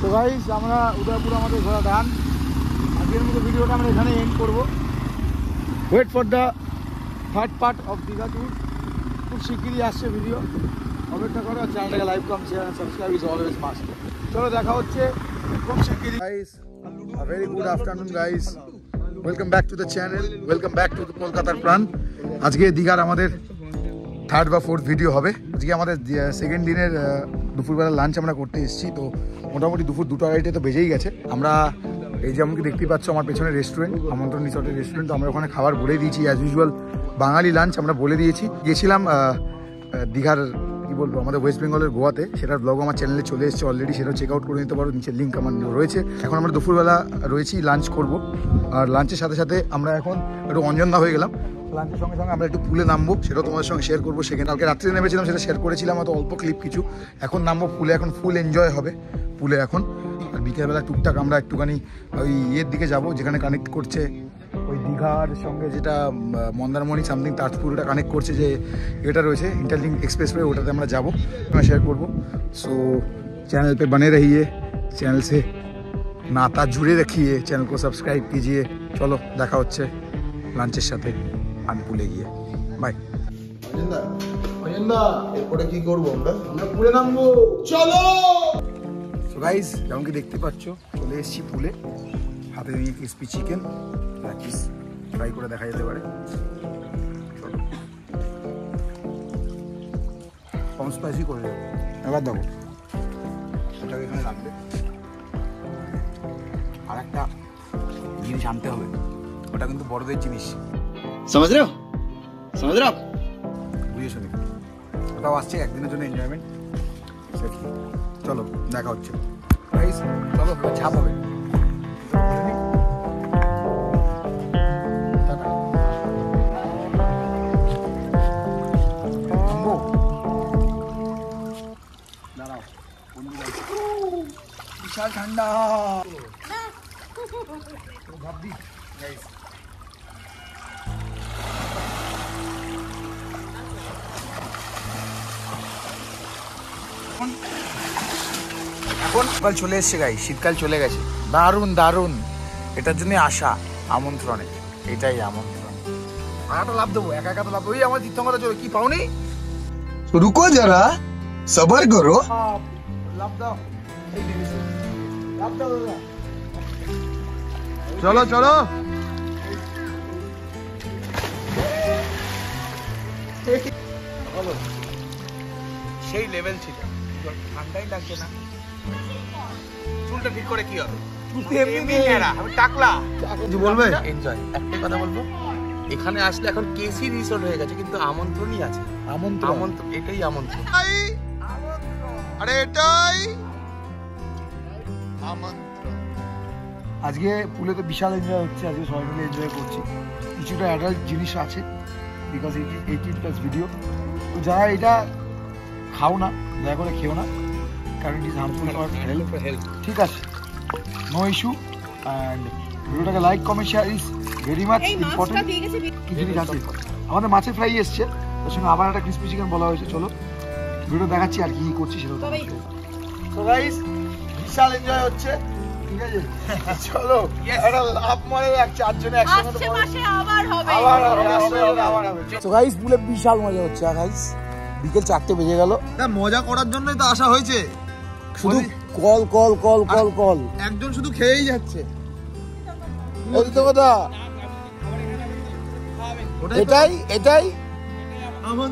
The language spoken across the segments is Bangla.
তো গাইস আমরা উদয়পুর আমাদের ঘোরা ডান। আজকের মতো ভিডিওটা আমরা এখানে এন্ড করবো। Wait for the third part of Digha tour. খুব শিগগিরই আসছে ভিডিও, অপেক্ষা করো। চ্যানেলটাকে like comment share and subscribe is always must. চলো দেখা হচ্ছে খুব শিগগিরই। Guys a very good afternoon guys, welcome back to the channel, welcome back to the কলকাতার প্রাণ। আজকে দীঘার আমাদের থার্ড বা ফোর্থ ভিডিও হবে। আজকে আমাদের সেকেন্ড দিনের দুপুরবেলা লাঞ্চ আমরা করতে এসেছি। তো মোটামুটি দুপুর 2:30 তো বেজেই গেছে। আমরা এই যে আমাকে দেখতেই পাচ্ছ আমার পেছনে রেস্টুরেন্ট, আমন্ত্রণ রিসর্টের রেস্টুরেন্ট। তো আমরা ওখানে খাবার বলে দিয়েছি, অ্যাজ ইউজুয়াল বাঙালি লাঞ্চ আমরা বলে দিয়েছি। গিয়েছিলাম দীঘার কি বলবো আমাদের ওয়েস্ট বেঙ্গলের গোয়াতে, সেটার ব্লগ আমার চ্যানেলে চলে এসেছে অলরেডি, সেটাও চেক আউট করে নিতে পারো, নিচের লিঙ্ক আমার রয়েছে। এখন আমরা দুপুরবেলা রয়েছি, লাঞ্চ করব। আর লাঞ্চের সাথে সাথে আমরা এখন একটু অঞ্জনদা হয়ে গেলাম। লাঞ্চের সঙ্গে সঙ্গে আমরা একটু পুলে নামবো, সেটাও তোমাদের সঙ্গে শেয়ার করবো। সেখানে কালকে রাত্রে নেমেছিলাম, সেটা শেয়ার করেছিলাম, অত অল্প ক্লিপ কিছু। এখন নামবো পুলে, এখন ফুল এনজয় হবে পুলে এখন। আর বিকেলবেলা টুকটাক আমরা একটুখানি ওই ইয়ের দিকে যাব, যেখানে কানেক্ট করছে ওই দীঘার সঙ্গে, যেটা মন্দারমণি সামথিং তাজপুরটা কানেক্ট করছে, যে এটা রয়েছে इंटरलिंक एक्सप्रेसवे, ওটাতে আমরা যাবো, আমরা শেয়ার করবো। সো चैनल पे बने रहिए, चैनल से नाता जुड़े रखिए, चैनल को सब्सक्राइब कीजिए। चलो দেখা হচ্ছে লাঞ্চের সাথে আমি পুলে গিয়ে। বাই। অজেন্দা এরপরে কি করবো আমরা পুলে নামবো, চলো। সো গাইস যেমন কি দেখতে পাচ্ছ চলে এসেছি পুলে। হাতে নিয়ে ক্রিসপি চিকেন ফ্রাই করে দেখা যেতে পারে। কম স্পাইসি করে দেবো এবার, দেখো ওটাকে এখানে রাখবে। আর একটা জিনিস আনতে হবে, ওটা কিন্তু বড়দের জিনিস, समझ रहे हो বুঝেছো নি? ওটাও আসছে একদিনের জন্য এনজয়মেন্ট। চলো দেখা হচ্ছে গাইস, চলো ছাপ হবে। বিশাল ঠান্ডা ভাববি গাইস। এখন শীতকাল চলে এসছে গাই, শীতকাল চলে গেছে। দারুণ দারুণ, এটার জন্য আশা, আমন্ত্রণে, এটাই আমন্ত্রণ। আটা লাভ দেবো, একা একা তো লাভ। ওই আমার তীর্থঙ্করা চলে, কি পাওনি? रुको जरा सबर करो। লাভ দাও, লাভ দাও দাদা। চলো চলো, সেই লেভেল ছিল, ঠান্ডাই লাগছে না। চুলটা ঠিক করে কি হবে, আমি টাকলা। কিছু বলবে? এনজয়। একটাই কথা বলবো, এখানে আসলে এখন কেসি রিসোর্ট হয়ে গেছে, কিন্তু আমন্ত্রণই আছে। আমন্ত্রণ, এটাই আমন্ত্রণ। আরে এটাই আমন্ত্রণ। আজকে পুলেতে বিশাল এনজয় হচ্ছে, আজকে সবাই মিলে এনজয় করছি। কিছুটা অ্যাডাল্ট জিনিস আছে, বিকজ 18+ ভিডিও। তো যারা এটা খাও না, দয়া করে খেও না, কারণ it is harmful for health. ঠিক আছে, নো ইস্যু। অ্যান্ড ভিডিওটাকে like comment share is very much important. কি জিনিস আছে আমাদের, মাছের ফ্রাই এসছে, তার সঙ্গে আবার একটা ক্রিসপি চিকেন বলা হয়েছে। চলো ভিডিও দেখাচ্ছি আর কি করছি সেটা। তো গাইস বিশাল এনজয় হচ্ছে, ঠিক আছে? চলো একটা লাভ মারে, চারজনে একসঙ্গে আবার হবে। তো গাইস পুলে বিশাল মজা হচ্ছে গাইস। বিকেল 4টে বেজে গেল। মজা করার জন্যই তো আসা হয়েছে, শুধু call call call call call, একজন শুধু খেয়েই যাচ্ছে। কথা এটাই এটাই আমার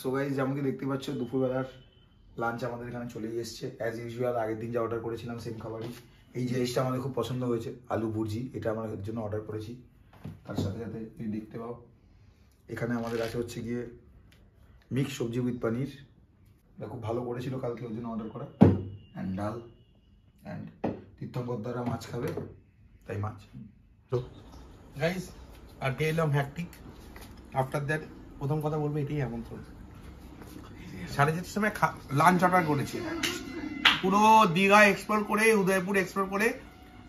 সো গাইস যেমন কি দেখতে পাচ্ছ দুপুরবেলার লাঞ্চ আমাদের এখানে চলেই এসছে অ্যাজ ইউজুয়াল। আগের দিন যা অর্ডার করেছিলাম সেম খাবারই। এই জিনিসটা আমাদের খুব পছন্দ হয়েছে, আলু ভুর্জি, এটা আমাদের জন্য অর্ডার করেছি। তার সাথে সাথে তুমি দেখতে পাও এখানে আমাদের আছে হচ্ছে গিয়ে মিক্স সবজি উইথ পনির, এটা খুব ভালো করেছিল কালকে, ওর জন্য অর্ডার করা। অ্যান্ড ডাল অ্যান্ড তীর্থঙ্করদারা মাছ খাবে, তাই মাছ। তো গাইস, আজকে এলাম হ্যাকটিক। আফটার দ্যাট প্রথম কথা বলবো এটাই আমন্ত্রণ। 7:30 সময় লাঞ্চ অর্ডার করেছি। পুরো দীঘা এক্সপ্লোর করে, উদয়পুর এক্সপ্লোর করে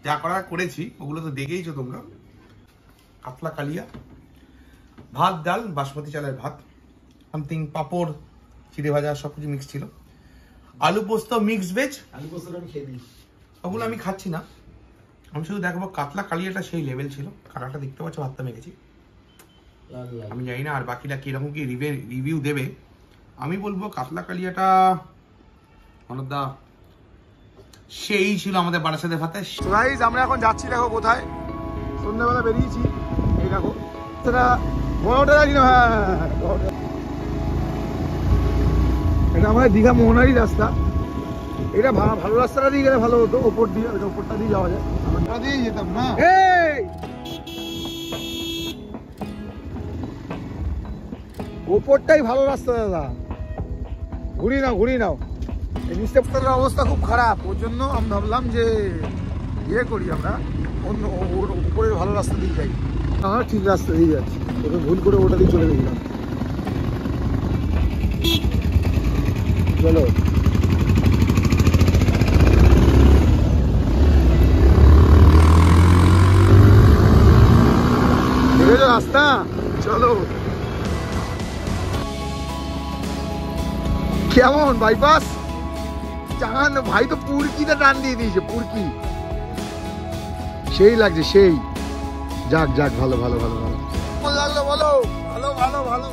যা করা করেছি ওগুলো তো দেখেইছো তোমরা। কাতলা কালিয়া, ভাত, ডাল, বাসমতি চালের ভাত, সামথিং পাপড়, চিড়ে ভাজা, সবকিছু মিক্স ছিল। আলু পোস্ত, মিক্স ভেজ। আলু পোস্তটা আমি খেয়ে নিই, ওগুলো আমি খাচ্ছি না, আমি শুধু দেখবো কাতলা কালিয়াটা সেই লেভেল ছিল। কাটাটা দেখতে পাচ্ছ, ভাতটা মেখেছি। আমি জানি না আর বাকিটা কিরকম কি রিভিউ দেবে। আমি বলবো কাতলা কালিয়াটা অনদা সেই ছিল আমাদের বারাসাতের ভাতে। গাইস আমরা এখন যাচ্ছি, দেখো কোথায়, সন্ধ্যাবেলা বেরিয়েছি, এই দেখো সেটা বড়টা জানি না। এটা আমাদের দীঘা মোহনারই রাস্তা। এটা ভালো রাস্তাটা দিয়ে গেলে ভালো হতো, ওপর দিয়ে, ওপরটা দিয়ে যাওয়া যায়, ওটা দিয়ে যেতাম না। ওপরটাই ভালো রাস্তা দাদা, ঘুরিয়ে নাও। এই নিশ্চের অবস্থা খুব খারাপ, ওর জন্য আমি ভাবলাম যে ইয়ে করি, আমরা অন্য উপরের ভালো রাস্তা দিয়ে যাই। আমরা ঠিক রাস্তা দিয়ে যাচ্ছি, ওকে ভুল করে ওটা দিয়ে চলে গেছিলাম। চলো দেখেছো রাস্তা, চলো। কেমন বাইপাস চান ভাই, তো পুরকিটা টান দিয়ে দিয়েছে, পুরকি সেই লাগছে, সেই। যাক ভালো লাগলো বলো। ভালো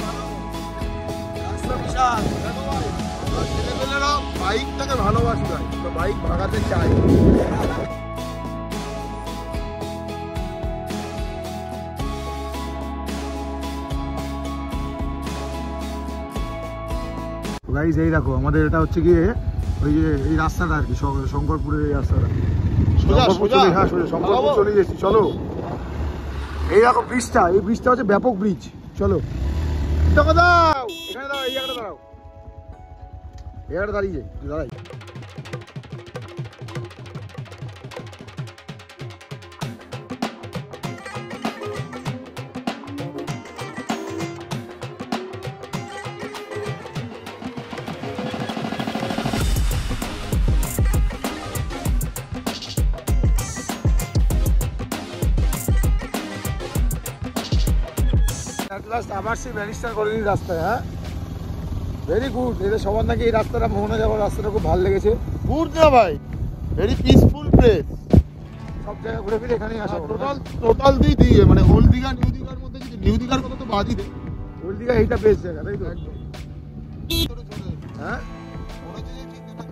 ছেলেমেয়েরা বাইকটাকে ভালোবাসে, তো বাইক ভাগাতে চাই। গাইস এই দেখো আমাদের এটা হচ্ছে গিয়ে ওই যে এই রাস্তাটা আর কি, শঙ্করপুরের এই রাস্তাটা। শঙ্করপুর চলে গেছি, চলো। এই দেখো ব্রিজটা, এই ব্রিজটা হচ্ছে ব্যাপক ব্রিজ। চলো এখানে দাঁড়াও, এই জায়গাটা দাঁড়াও, এই জায়গাটা দাঁড়িয়ে দাঁড়াই। আবার সেই ব্যারিস্টার করে দিই রাস্তায়। হ্যাঁ, ভেরি গুড। এদের সবার নাকি এই রাস্তাটা, মোহনা যাওয়ার রাস্তাটা খুব ভালো লেগেছে। গুড না ভাই, ভেরি পিসফুল প্লেস। সব জায়গা ঘুরে ফিরে এখানেই আসা। টোটাল দিয়ে মানে ওল্ড দীঘা নিউ দীঘার মধ্যে, যদি নিউ দীঘার কথা তো বাদই দে, ওল্ড দীঘা এইটা বেস্ট জায়গা, তাই তো? হ্যাঁ,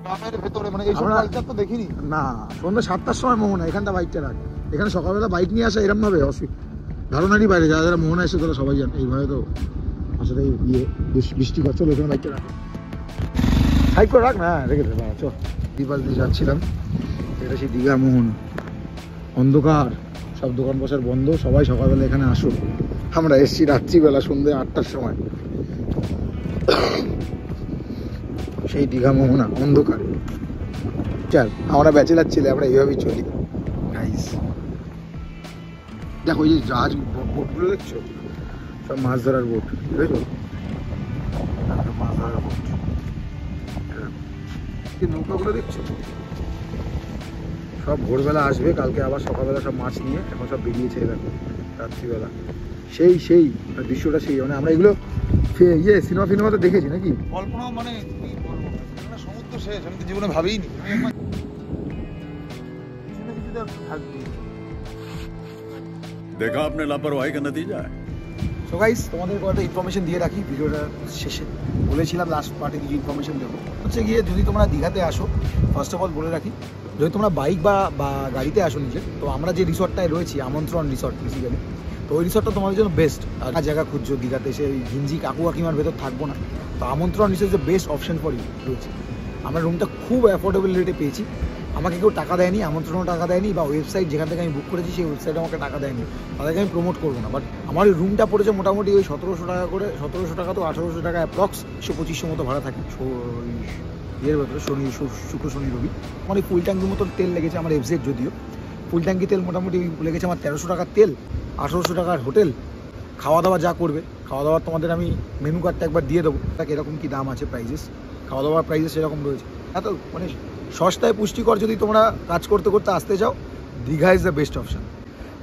গ্রামের ভেতরে, মানে এইসব কালচার তো দেখিনি না। সন্ধ্যা 7টার সময় মোহনা, এখানটা বাইক চালাক। এখানে সকালবেলা বাইক নিয়ে আসা এরম ভাবে ধারণারই বাইরে। যারা মোহনা এসে তারা সবাই জান এইভাবে তো আসলে ইয়ে বৃষ্টি কর। চলো এখানে বাইকটা রাখ, সাইড করে রাখ না, রেখে দে। চল, দীপাল দিয়ে যাচ্ছিলাম, এটা সেই দীঘা মোহনা। অন্ধকার, সব দোকান বসার বন্ধ, সবাই সকালবেলা এখানে আসো। আমরা এসছি রাত্রিবেলা, সন্ধ্যে 8টার সময়। সেই দীঘা মোহনা অন্ধকার। চল, আমরা ব্যাচেলার ছেলে, আমরা এইভাবেই চলি। নাইস। দেখো এই যে জাহাজ বোটগুলো দেখছো, সব মাছ ধরার বোট, বুঝেছো? মাছ ধরার বোট, নৌকাগুলো দেখছো, সব ভোরবেলা আসবে, কালকে আবার সকালবেলা সব মাছ নিয়ে এখন সব বেরিয়েছে। দেখো রাত্রিবেলা সেই দৃশ্যটা সেই, মানে আমরা এগুলো ইয়ে সিনেমাতে দেখেছি নাকি? কল্পনা, মানে সমুদ্র শেষ, আমি তো জীবনে ভাবিনি। देखा आपने लापरवाही का नतीजा है। সো গাইস, তোমাদের একটা ইনফরমেশন দিয়ে রাখি ভিডিওটার শেষে। বলেছিলাম লাস্ট পার্টে কিছু ইনফরমেশন দেবো। হচ্ছে গিয়ে যদি তোমরা দীঘাতে আসো, ফার্স্ট অফ অল বলে রাখি, যদি তোমরা বাইক বা গাড়িতে আসো নিজে, তো আমরা যে রিসর্টটায় রয়েছি, আমন্ত্রণ রিসর্ট বেসিক্যালি, তো ওই রিসর্টটা তোমাদের জন্য বেস্ট। আর জায়গা খুঁজছো দীঘাতে, এসে ওই ঘিঞ্জি কাকু কাকিমার ভেতর থাকবো না, তো Amantran resort the best option for you রয়েছে। আমরা রুমটা খুব অ্যাফোর্ডেবল রেটে পেয়েছি। আমাকে কেউ টাকা দেয়নি, আমন্ত্রণও টাকা দেয়নি, বা ওয়েবসাইট যেখান থেকে আমি বুক করেছি সেই ওয়েবসাইটে আমাকে টাকা দেয়নি, তাদেরকে আমি প্রমোট করবো না। বাট আমার ওই রুমটা পড়েছে মোটামুটি ওই 1700 টাকা করে, 1700 টাকা তো 1800 টাকা অ্যাপ্রক্স, 12500 মতো ভাড়া থাকে। এর ভেতরে শুক্র শনি রবি আমার এই ফুল ট্যাঙ্কির মতো তেল লেগেছে আমার এফজেড, যদিও ফুল ট্যাঙ্কি তেল মোটামুটি লেগেছে আমার 1300 টাকার তেল, 1800 টাকার হোটেল, খাওয়া দাওয়া যা করবে খাওয়া দাওয়া তোমাদের আমি মেনু কার্ডটা একবার দিয়ে দেবো, তাকে এরকম কী দাম আছে প্রাইজেস, খাওয়া দাওয়ার প্রাইজেস সেরকম রয়েছে। এত মানে সস্তায় পুষ্টিকর যদি তোমরা কাজ করতে করতে আসতে চাও, Digha is the best option.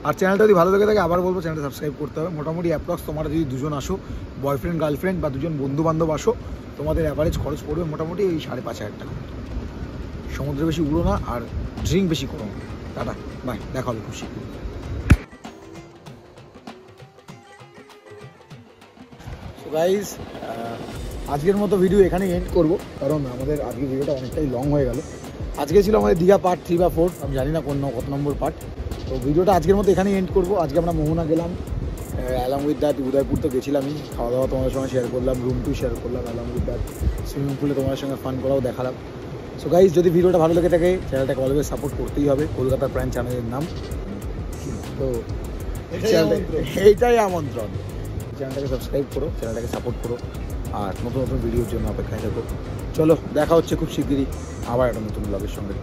আর চ্যানেলটা যদি ভালো লেগে থাকে আবার বলবো চ্যানেলটা সাবস্ক্রাইব করতে হবে। মোটামুটি অ্যাপ্রক্স তোমরা যদি দুজন আসো, বয়ফ্রেন্ড গার্লফ্রেন্ড বা দুজন বন্ধু বান্ধব আসো, তোমাদের অ্যাভারেজ খরচ পড়বে মোটামুটি এই 5,500 টাকা। সমুদ্রে বেশি উড়ো না আর ড্রিঙ্ক বেশি করো না। টাটা, বাই, দেখা হবে খুব শীঘ্রই। সো গাইস, আজকের মতো ভিডিও এখানে এন্ড করব, কারণ আমাদের আজকের ভিডিওটা অনেকটাই লং হয়ে গেল। আজকে ছিল আমাদের দীঘা পার্ট 3 বা 4, আমি জানি না কত নম্বর পার্ট। তো ভিডিওটা আজকের মতো এখানেই এন্ড করবো। আজকে আমরা মোহনা গেলাম, অ্যালং উইথ দ্যাট উদয়পুর তো গেছিলামই, খাওয়া দাওয়া তোমাদের সঙ্গে শেয়ার করলাম, রুম টু শেয়ার করলাম, অ্যালং উইথ দ্যাট সুইমিং পুলে তোমাদের সঙ্গে ফান করাও দেখালাম। সো গাইজ, যদি ভিডিওটা ভালো লেগে থাকে চ্যানেলটাকে অলওয়েজ সাপোর্ট করতেই হবে, কলকাতা প্রাণ চ্যানেলের নাম। তো এইটাই আমন্ত্রণ, চ্যানেলটাকে সাবস্ক্রাইব করো, চ্যানেলটাকে সাপোর্ট করো, আর নতুন নতুন ভিডিওর জন্য অপেক্ষায় থাকো। চলো, দেখা হচ্ছে খুব শিগগিরই আবার একটা নতুন ব্লগের সঙ্গে।